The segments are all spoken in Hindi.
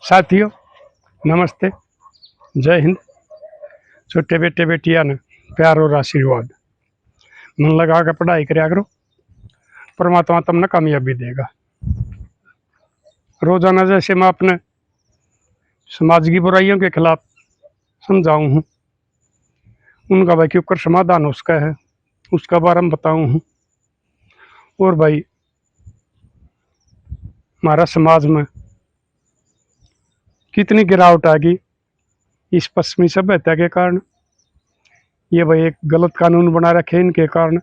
साथियों नमस्ते, जय हिंद। छोटे बेटे बेटियां ने प्यार और आशीर्वाद। मन लगा कर पढ़ाई कराया करो, परमात्मा तुमने कामयाबी देगा। रोजाना जैसे मैं अपने समाज की बुराइयों के खिलाफ समझाऊं हूँ, उनका भाई के ऊपर समाधान उसका है, उसका बारे में बताऊं हूँ। और भाई हमारा समाज में कितनी गिरावट आ गई इस पश्चिमी सभ्यता के कारण। ये भाई एक गलत कानून बना रखे इनके कारण।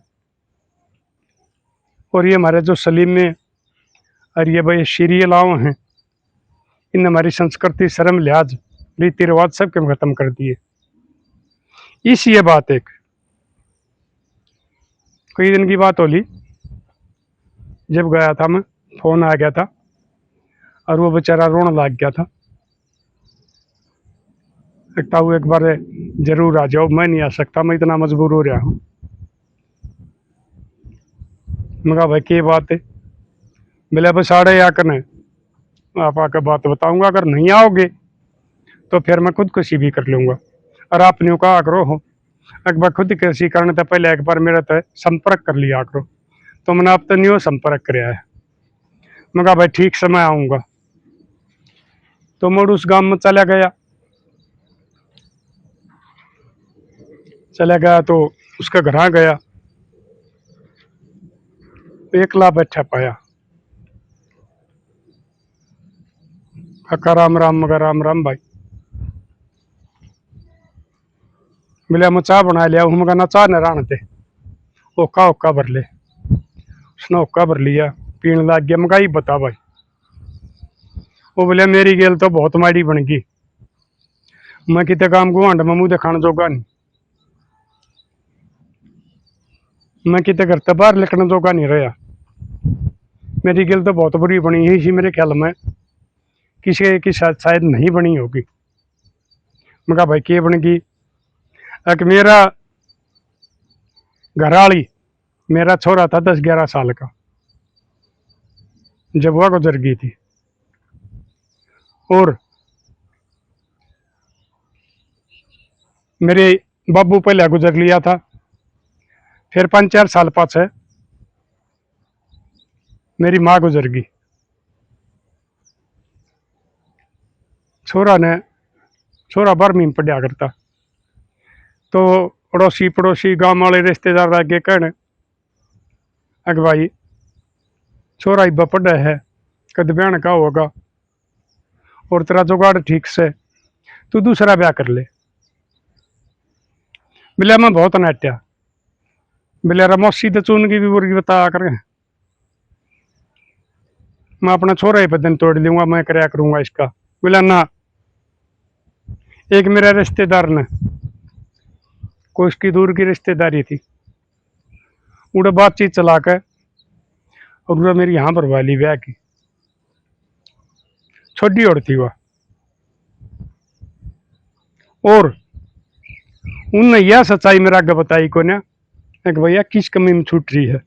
और ये हमारे जो सलीम में और ये भाई सीरियलाओं हैं, इन हमारी संस्कृति, शर्म, लिहाज, रीति रिवाज सब के खत्म कर दिए। इस ये बात एक कई दिन की बात होली, जब गया था मैं, फोन आ गया था और वो बेचारा रोने लग गया था। लगता हूँ एक बार जरूर आ जाओ, मैं नहीं आ सकता, मैं इतना मजबूर हो रहा हूँ। मैं कहा भाई क्या बात है? बोले बस साढ़े आकर ने आप आकर बात बताऊंगा, अगर नहीं आओगे तो फिर मैं खुदकुशी भी कर लूंगा। और आपने कहा करो हो एक बार खुदकुशी करने तो पहले एक बार मेरा तो संपर्क कर लिया करो। तो मैंने अब तो नहीं संपर्क कराया है। मैं कहा भाई ठीक समय आऊंगा। तो मैं उस गांव में चला गया तो उसका घर गया, एकला बैठा पाया। काका राम राम। मगर राम राम भाई। मिला मैं चाह बना लिया हूँ। मगर ना चाह न रानते ओका ओका भर ले। उसने ओका भर लिया, पीने लग गया। मगा ही बता भाई। वो बोले मेरी गेल तो बहुत माड़ी बन गई, मैं कितने काम गुआंड में मुँह दिखाने जोगा नहीं, मैं कितने घर से बाहर निकलने जोगा नहीं रहा। मेरी गेल तो बहुत बुरी बनी है, इसी मेरे ख्याल में किसी की शायद नहीं बनी होगी। मैं कहा भाई क्या बन गई? एक मेरा घरवाली, मेरा छोरा था 10-11 साल का, जब वह गुजर गई थी। और मेरे बाबू पहले गुजर लिया था, फिर 5-4 साल पाछे मेरी माँ गुजर गई। छोरा 12वीं में पढ़ा करता। तो अड़ोसी पड़ोसी गांव वाले रिश्तेदार आगे कहने अग भाई छोरा इब्बा पढ़ा है, कद ब्याह का होगा, और तेरा जुगाड़ ठीक से, तू दूसरा ब्याह कर ले। बिल्ला मैं बहुत नाट्या। बिल्ला रमोसी तो चून की भी बुरी बता कर मैं अपना छोरा ही बदन तोड़ लूंगा, मैं कराया करूंगा इसका। बोला ना, एक मेरा रिश्तेदार ने, कोई उसकी दूर की रिश्तेदारी थी, उड़े बातचीत चला कर और उड़ा मेरी यहाँ पर वाली ब्याह की छोटी और थी वह। और उनने यह सच्चाई मेरा आगे बताई को ना, एक भैया किस कमी में छूट रही है।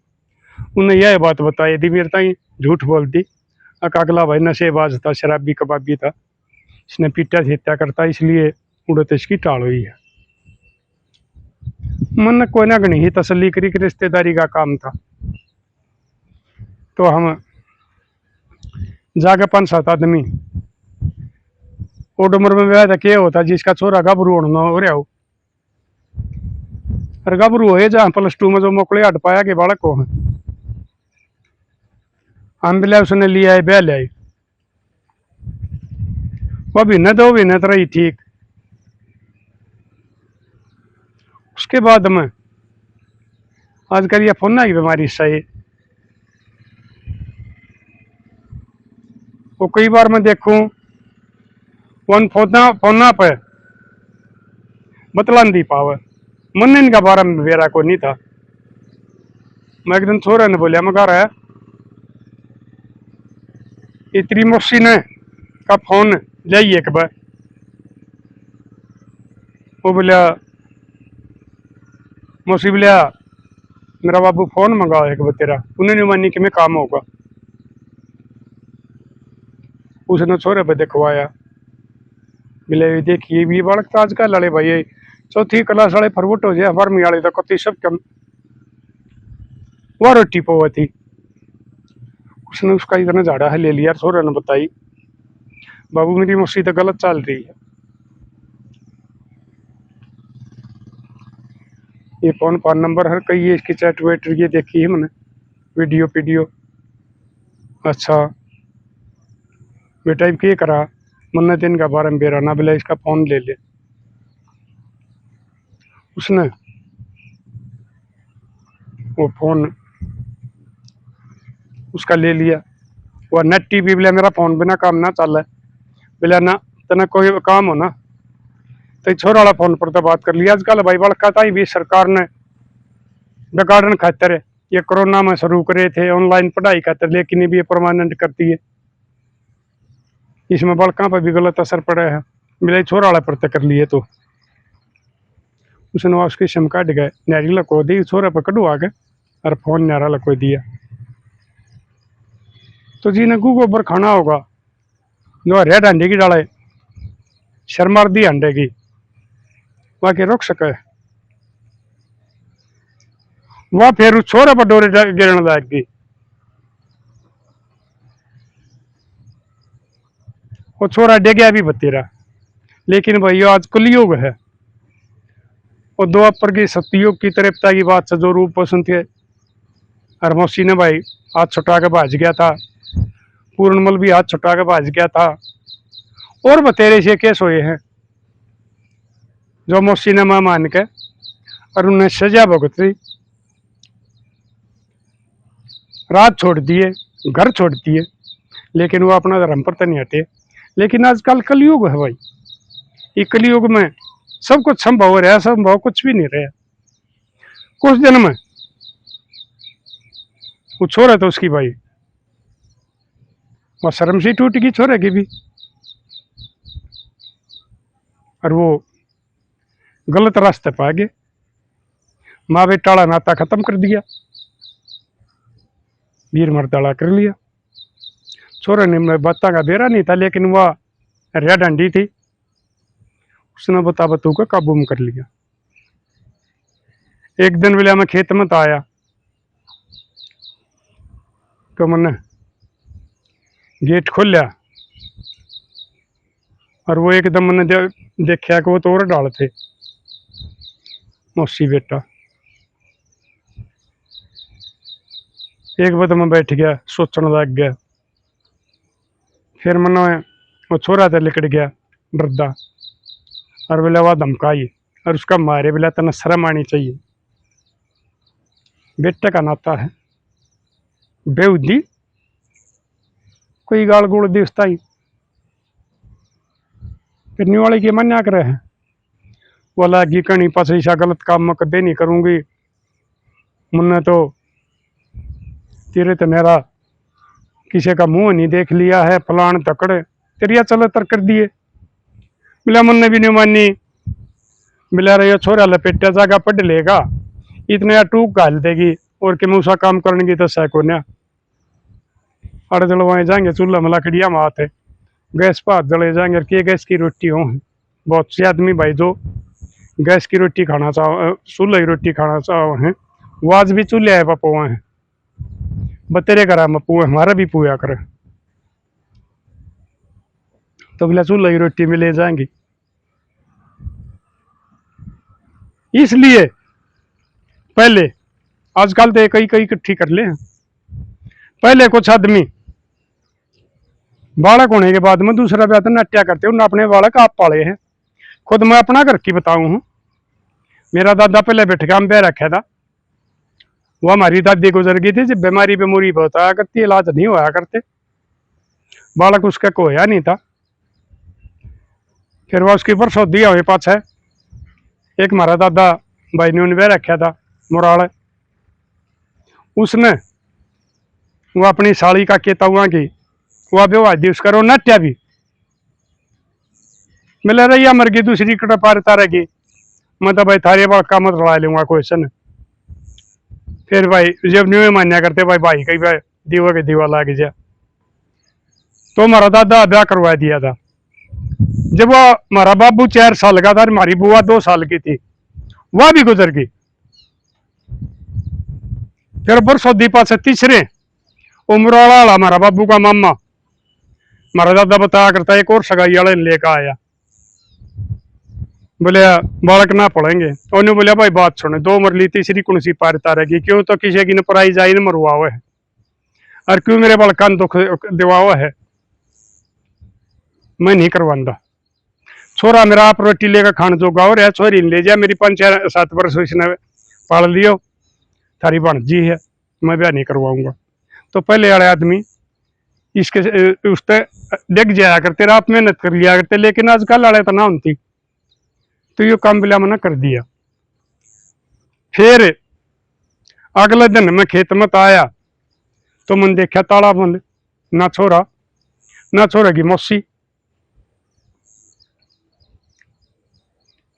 उन्हें यह बात बताई थी, मेरे ताई झूठ बोलती। अगला भाई नशेबाज था, शराबी कबाबी था, इसने पीटा से हत्या करता, इसलिए उड़ते इसकी टाल हुई है। मन कोई ना गणी ही तसल्ली करी कि रिश्तेदारी का काम था। तो हम जाके 5-7 आदमी ओड उम्र में ब्याह क्या होता जिसका छोरा गभरू होना हो रहा हो, और गभरू हो जहाँ +2 में जो मोकले हट पाया कि बालक को है, हम भी उसने लिया है, ब्याह लिया। वह भी न 2 महीने तो रही ठीक। उसके बाद में आजकल ये फोना की बीमारी सही, वो कई बार मैं देखूं वन फोना पे बतला दी पावे। मन इनका बारे में मेरा को नहीं था। मैं एक दिन छोरे ने बोलिया, मैं कह रहा है इतनी मौसी ने का फोन लिया एक बार। वो बोलिया मौसी बोलिया मेरा बाबू फोन मंगाओ एक बार तेरा, उन्हें नहीं मानी कि मैं काम होगा। उसने छोरे पे दिखवाया, मिले देखिए भी बालक तो आजकल वाले भाई ये चौथी क्लास वाले फरवट हो जाए बारहवीं वाले तो कति सब कम वो रोटी पोवा थी। उसने उसका इतना झाड़ा है ले लिया, छोरा ने बताई बाबू मेरी मौसी तो गलत चल रही है। ये कौन पान नंबर है कई, इसकी चैट वेट ये देखी है मैंने, वीडियो पीडियो। अच्छा बेटा ये करा मन्ना दिन का बारे में बेरा ना बिला इसका फोन ले ले। उसने वो फोन उसका ले लिया। वह नेट टीवी बिला मेरा फोन बिना काम ना चल है बिला ना तना कोई काम हो ना तो छोरा वाला फोन पर तो बात कर लिया। आजकल भाई बड़का था भी सरकार ने बिगाड़न खातर ये कोरोना में शुरू करे थे ऑनलाइन पढ़ाई खातर, लेकिन ये भी परमानेंट करती है। इसमें बड़का पर भी गलत असर पड़ा है। मेरे छोरा वाला पर तो कर लिए तो उसने उसकी सिम काट गए नारी लको दी छोरा पर कड़ू आ गए और फोन नारा लको दिया। तो जी ने गोबर खाना होगा जो रेड अंडे की डाले शर्मार दी अंडे की वह के रोक सके वह फिर उस छोरे पर डोरे गिरने लग गई। वो छोरा डेगया भी बतेरा, लेकिन भाई आज कलयुग है और दो अपर की सतयुग की तरफता की बात से जो रूप पसंद थे और मौसी ने भाई हाथ छुटा के भाज गया था, पूर्णमल भी हाथ छुटा के भाज गया था और बतेरे से केस हुए हैं जो मौसी ने मां मान के और उन्हें सजा भुगती, रात छोड़ दिए घर छोड़ दिए, लेकिन वो अपना धर्म पर तो नहीं हटे। लेकिन आजकल कलयुग है भाई, ये कलयुग में सब कुछ संभव हो रहा है, संभव कुछ भी नहीं रहा। कुछ दिन में वो छोरा तो उसकी भाई वह शर्म से टूट गई छोरे की भी, और वो गलत रास्ते पे आ गए। माँ बेटा वाला नाता खत्म कर दिया, वीर मर्दाला कर लिया। छोरे ने बत्ता का बेरा नहीं था, लेकिन वह रेड अंडी थी, उसने बता बतू को काबू में कर लिया। एक दिन बेला मैं खेत में आया तो मैंने गेट खोलिया और वो एकदम मैंने देखा कि वो तो और डाल थे मौसी बेटा। एक बार मैं बैठ गया सोचने लग गया, फिर मैंने वो छोरा था लिकड़ गया डरदा और बोला वह धमकाई और उसका मारे बोला तना शर्म आनी चाहिए, बेटे का नाता है बेउदी कोई गाल गुड़ दी उसता ही फिरने वाले की मन्या करे है वो लगी कहीं पास ऐसा गलत काम मैं कदे नहीं करूंगी, मुन्ने तो तेरे तो मेरा किसी का मुंह नहीं देख लिया है फलान तकड़े तेरिया चलो तर कर दिए। मिला मुन्ने भी नहीं मानी, मिला रही छोरा लपेटा जागा पढ़ लेगा इतने टूक घाल देगी और कि मूसा काम करने की तो सैको न अड़ जलवाए जाएंगे चूल्हा में लकड़िया में आते गैस पर हाथ जले जाएंगे के गैस की रोटी हो। बहुत से आदमी भाई जो गैस की रोटी खाना चाहो चूल्हे की रोटी खाना चाहो हैं वो आज भी चूल्हे है पपुआ हैं बतेरे करा मैं पुए हमारा भी पुया करे तो बोला चूल्हे की रोटी में ले जाएंगी। इसलिए पहले आजकल तो कई कई इकट्ठी कर ले, पहले कुछ आदमी बालक होने के बाद में दूसरा ब्याह नट्या करते उन्होंने अपने बालक आप पाले हैं। खुद मैं अपना घर की बताऊं हूँ, मेरा दादा पहले बिठका में रखा था, वो हमारी दादी गुजर गई थी जब बीमारी बेमूरी बहुत आया करती इलाज नहीं होया करते, बालक उसका कोया नहीं था। फिर वह उसकी ऊपर सौदिया हुए पास है एक हमारा दादा भाई ने उन्हें रखा था मुराल, उसने वो अपनी साड़ी का केता हुआ की वह विवाह दी उसका रो नट्या भी मिले रही मर गई दूसरी कट पारता रहेगी मैं तो भाई थारे बाल का मत लड़ा लूंगा क्वेश्चन। फिर भाई जब न्यू मान्या करते भाई कई भाई दीवा के दीवा लाग जा तो हमारा दादा ब्याह करवा दिया था जब वो हमारा बाबू 4 साल का था, हमारी बुआ 2 साल की थी, वह भी गुजर गई। फिर बरसों दीपा से तीसरे उम्र वाला हमारा बाबू का मामा, हमारा दादा बताया करता, एक और सगाई वाले लेकर आया, बोले बालक ना पढ़ेंगे। उन्होंने बोलिया भाई बात सुने, 2 मरली तीसरी कौन सी पारता रहेगी, क्यों तो किसी की न पराई जाई न मरवा हुआ है, और क्यों मेरे बालका ने दुख दिवा हुआ है, मैं नहीं करवांदा। छोरा मेरा आप रोटी लेकर खान जोगा हो रहा, छोरी ले जा, मेरी 5-7 वर्ष इसने पाल लियो, थारी भाणजी है, मैं ब्याह नहीं करवाऊंगा। तो पहले वाले आदमी इसके उसते डिग जाया करते, रात मेहनत कर लिया करते, लेकिन आजकल वाले तो ना होती, तो ये काम बिला मना कर दिया। फिर अगले दिन मैं खेत में आया तो मन देखा ताला बंद, ना छोरा ना छोरा की मौसी।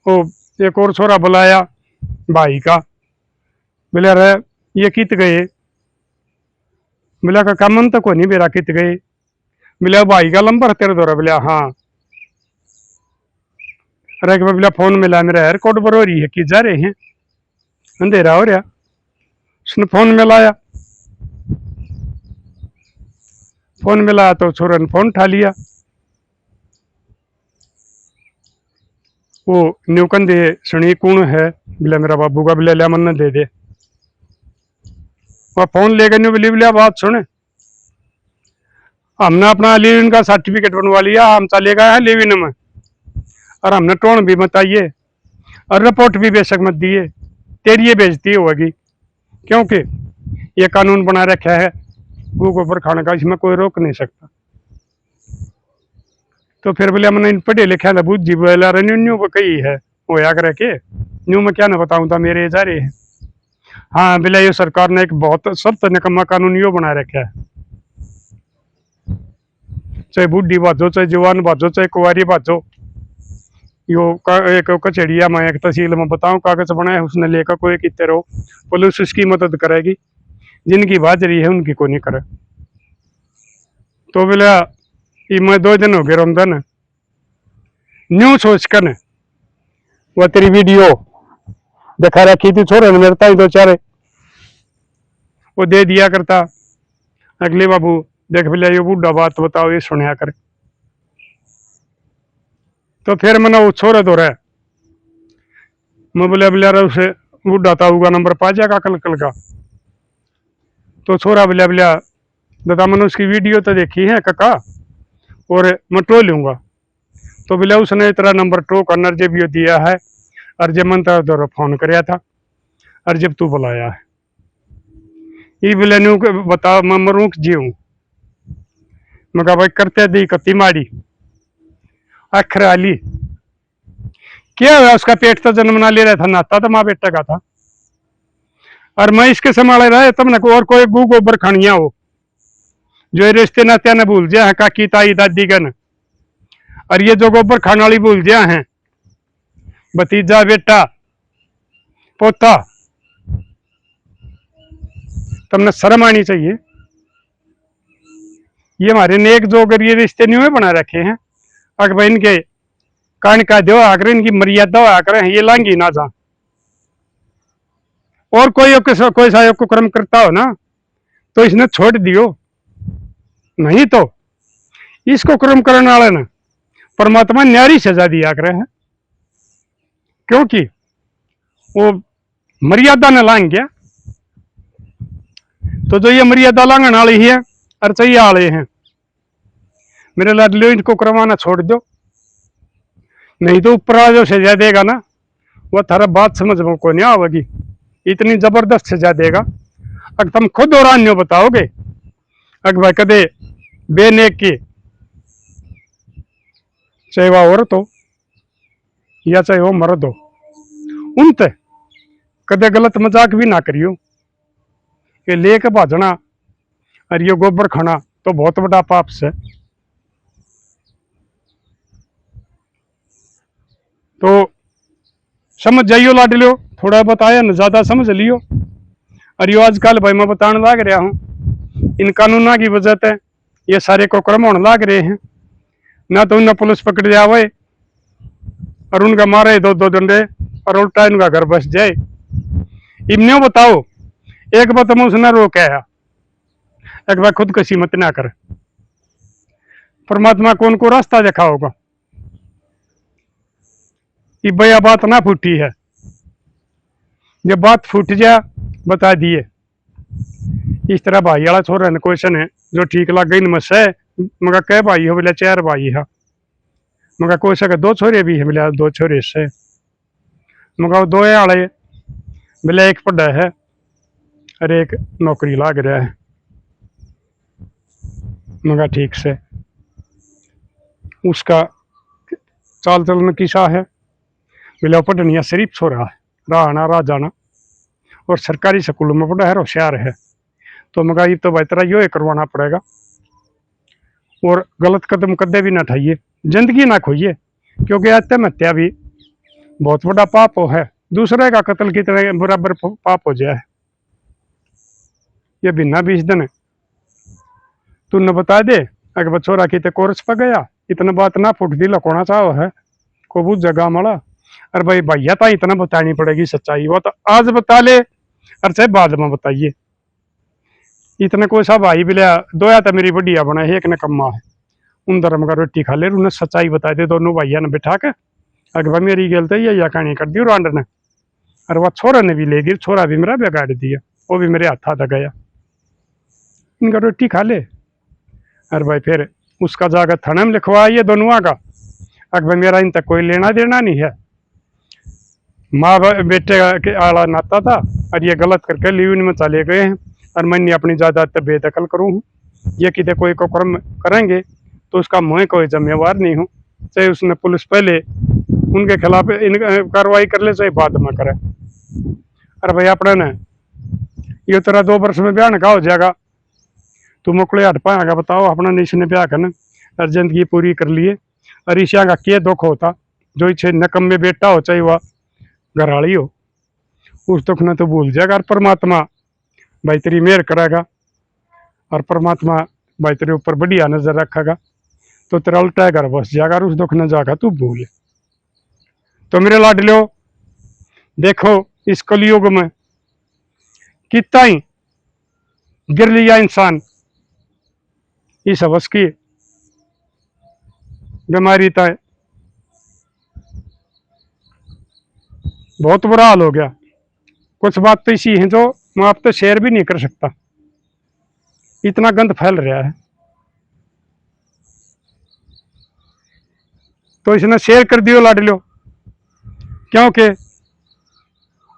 वो एक और छोरा बुलाया भाई का, बोले अरे ये कित गए, बोला का मन तो को नहीं मेरा कित गए, बोला भाई का नंबर तेरे दौरा, बोला हाँ। अरे बोला फोन मिला मेरा यार, कोट पर हो रही है कि जा रहे हैं, अंधेरा हो रहा। उसने फोन मिलाया, फोन मिलाया तो छोरे ने फोन उठा लिया, वो न्यूकन दे सुनी कौन है, बोला मेरा बाबू का, बोला लिया मन दे दे। वह फोन लेकर न्यू बोलिया बात सुने, हमने अपना लिविन का सर्टिफिकेट बनवा लिया, हम चले गए हैं लिविन में, और हमने टोन भी बताइए और रिपोर्ट भी बेशक मत दिए, तेरी ये बेइज्जती होगी, क्योंकि ये कानून बना रखा है गू गोबर खाने का, इसमें कोई रोक नहीं सकता। तो फिर बोले मैंने पढ़े लिखे ना बुझ जी, बोला न्यू कही है वो या करे के न्यू में क्या ना बताऊं था, मेरे जा रहे हैं। हाँ बोले ये सरकार ने एक बहुत सख्त निकम्मा कानून यो बना रखा है, चाहे बूढ़ी बाजो, चाहे जवान बाजो, चाहे कुंवारी बाजो, यो एक कचेड़िया में एक तहसील में बताऊं कागज बनाए, उसने लेकर कोई कितने रहो, पुलिस उसकी मदद करेगी, जिनकी बाजरी है उनकी को नहीं करे। तो बोला मैं 2 दिन हो गए रमजान, न्यू सोच कर वह तेरी वीडियो दिखा रखी थी, छोरे ने मेरे ताई 2-4 वो दे दिया करता, अगले बाबू देख बोलिया ये बूढ़ा बात बताओ, ये सुनिया कर। तो फिर मैंने वो छोरे दो रहा, मैं बोलिया बोलिया उसे बूढ़ा ताऊ का नंबर पा जाएगा कल कल का। तो छोरा बोलिया बोलिया दादा मैंने उसकी वीडियो तो देखी है काका, और मैं टो लूंगा। तो बोलिया उसने तेरा नंबर टो करना जब ये दिया है, और जब मन तेरा फोन कराया था, और जब तू बुलाया है, ये बोले न्यू बताओ मैं मरूँ जी हूँ। मैं कहा भाई करते दी कत्ती मारी अखर आली, क्या हुआ उसका पेट तो जन्म ना ले रहा था, नाता तो माँ बेटा का था, और मैं इसके संभाले रहा तब न और कोई गू गोबर खानिया हो जो रिश्ते नात्या ने भूल जाए काकी ताई दादी गन, और ये जो गोबर खाने वाली भूल जाए हैं भतीजा बेटा पोता, तुमने शर्म आनी चाहिए। ये हमारे नेक जो अगर ये रिश्ते नहीं बना रखे हैं, अगर इनके कान का दो आकर इनकी मर्यादा आकर ये लांगी ना जा, और कोई सा को कर्म करता हो ना तो इसने छोड़ दियो, नहीं तो इसको कर्म करने वाले ना परमात्मा न्यारी सजा दिया करे हैं, क्योंकि वो मर्यादा ने लांग गया। तो जो ये मर्यादा लांघने वाली है और चाहिए वाले हैं, मेरे लाडलियों इनको करवाना छोड़ दो, नहीं तो ऊपर जो सजा देगा ना वो थारा बात समझ में को नहीं आवेगी, इतनी जबरदस्त सजा देगा। अगर तुम खुद और अन्य बताओगे अगर भाई कदे बेनेक की चाहे वह औरत हो या चाहे वो मर्द हो, उनते कदे गलत मजाक भी ना करियो, ये लेके भाजना और ये गोबर खाना तो बहुत बड़ा पाप से। तो समझ जाइयो लाडलियो, थोड़ा बताया न ज्यादा समझ लियो। और यो आजकल भाई मैं बताने लाग रहा हूँ, इन कानूना की वजह से ये सारे को क्रम होने लाग रहे हैं, ना तो उन्हें पुलिस पकड़ जावे और उनका मारे दो दो डंडे और उल्टा इनका घर बस जाए। इमने बताओ, एक बात मैं उसने रोका है, एक बार खुदकुशी मत ना कर। परमात्मा कौन को रास्ता देखा होगा। ये भैया बात ना फूटी है, जब बात फूट जा बता दिए। इस तरह भाई वाला छोरा ने क्वेश्चन है जो ठीक लग गई नमस है। मगर कह भाई हो बोले 4 भाई है, मगर कोई सके 2 छोरे भी है बोले 2 छोरे से, मगर 2 आले बोले एक पढ़ा है और एक नौकरी लाग रहा है। मगर ठीक से उसका चाल चलन किसा है बोले पढ़निया शरीफ छोरा है, राना राजाना और सरकारी स्कूल में पढ़ा है, होशियार है। तो मगर ये तो भाई तरह यो करवाना पड़ेगा और गलत कदम कदे भी ना उठाइए, जिंदगी ना खोइए, क्योंकि आत्महत्या भी बहुत बड़ा पाप है। दूसरे का कत्ल की तरह बराबर पाप हो जाए। ये बिना 20 दिन तूने बता दे अगर छोरा की कोर्स पर गया, इतना बात ना फुट दी लकोना चाहो है को बुझ जगह मड़ा। अरे भाई भैया तो इतना बतानी पड़ेगी सच्चाई, वो तो आज बता ले और चाहे बाद में बताइए। इतने कोई सा भाई बिलिया 2 या तो मेरी बढ़िया बना है, एक ने कम्मा है, उन धर्म का रोटी खा ले, उन्हें सच्चाई बता दे दोनों भैया ने बिठा के अगर भाई मेरी गलत है या कहानी कर दी रांड ने। और वह छोरा ने भी ले गई, छोरा भी मेरा बिगाड़ दिया, वो भी मेरे हाथ आता गया। इनका रोटी खा ले। अरे भाई फिर उसका जाकर थाने में लिखवा ये दोनों का, अगर भाई मेरा इन तक कोई लेना देना नहीं है, माँ बेटे के आला नाता था और ये गलत करके लिविन में चले गए हैं और मैंने अपनी जायदाद बेदखल करूँ हूँ। ये कितने कोई को कर्म करेंगे तो उसका मैं कोई जिम्मेवार नहीं हूँ, चाहे उसने पुलिस पहले उनके खिलाफ कार्रवाई कर ले चाहे बाद में करे। अरे भाई अपने ने ये तेरा 2 वर्ष में ब्याह का हो जाएगा, तू मुकले हट पाएगा बताओ। अपना निश ने ब्याह करना और जिंदगी पूरी कर लिए और ईशा का क्या दुख होता जो इच्छे नकम में बेटा हो चाहे वह घराली हो, उस दुख ने तो भूल जाएगा। और परमात्मा भाई तेरी मेहर करेगा और परमात्मा भाई तेरे ऊपर बढ़िया नजर रखेगा तो तेरा उल्टा घर बस जाएगा और उस दुख न जाएगा तू भूल। तो मेरे लाडलो देखो इस कलयुग में कितना ही गिर लिया इंसान, इस हवस की बीमारी तय बहुत बुरा हाल हो गया। कुछ बात तो ऐसी है जो मैं आप तो शेयर भी नहीं कर सकता, इतना गंद फैल रहा है। तो इसने शेयर कर दियो लाडलो, क्योंकि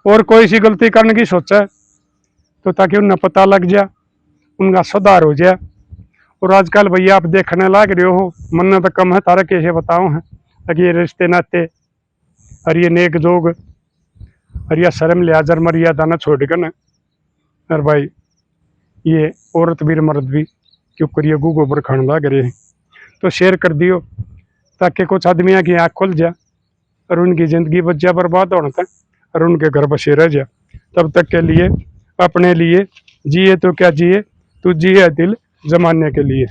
और कोई सी गलती करने की सोचा है तो ताकि उन्हें पता लग जाए, उनका सुधार हो जाए। और आजकल भैया आप देखने लग रहे हो, मन तो कम है तारा कैसे बताओ है ताकि ये रिश्ते नाते और ये नेक जोग और यह शर्म लिहाज और मर्यादा न छोड़ कर न। और भाई ये औरत भी मर्द भी क्यों करिए गु गोबर खाने लग रहे हैं। तो शेयर कर दियो ताकि कुछ आदमियों की आँख खुल जाए और उनकी ज़िंदगी बच जाए बर्बाद होने तक और उनके घर बसे रह जाए। तब तक के लिए अपने लिए जिए तो क्या जिए, तू जिए दिल जमाने के लिए।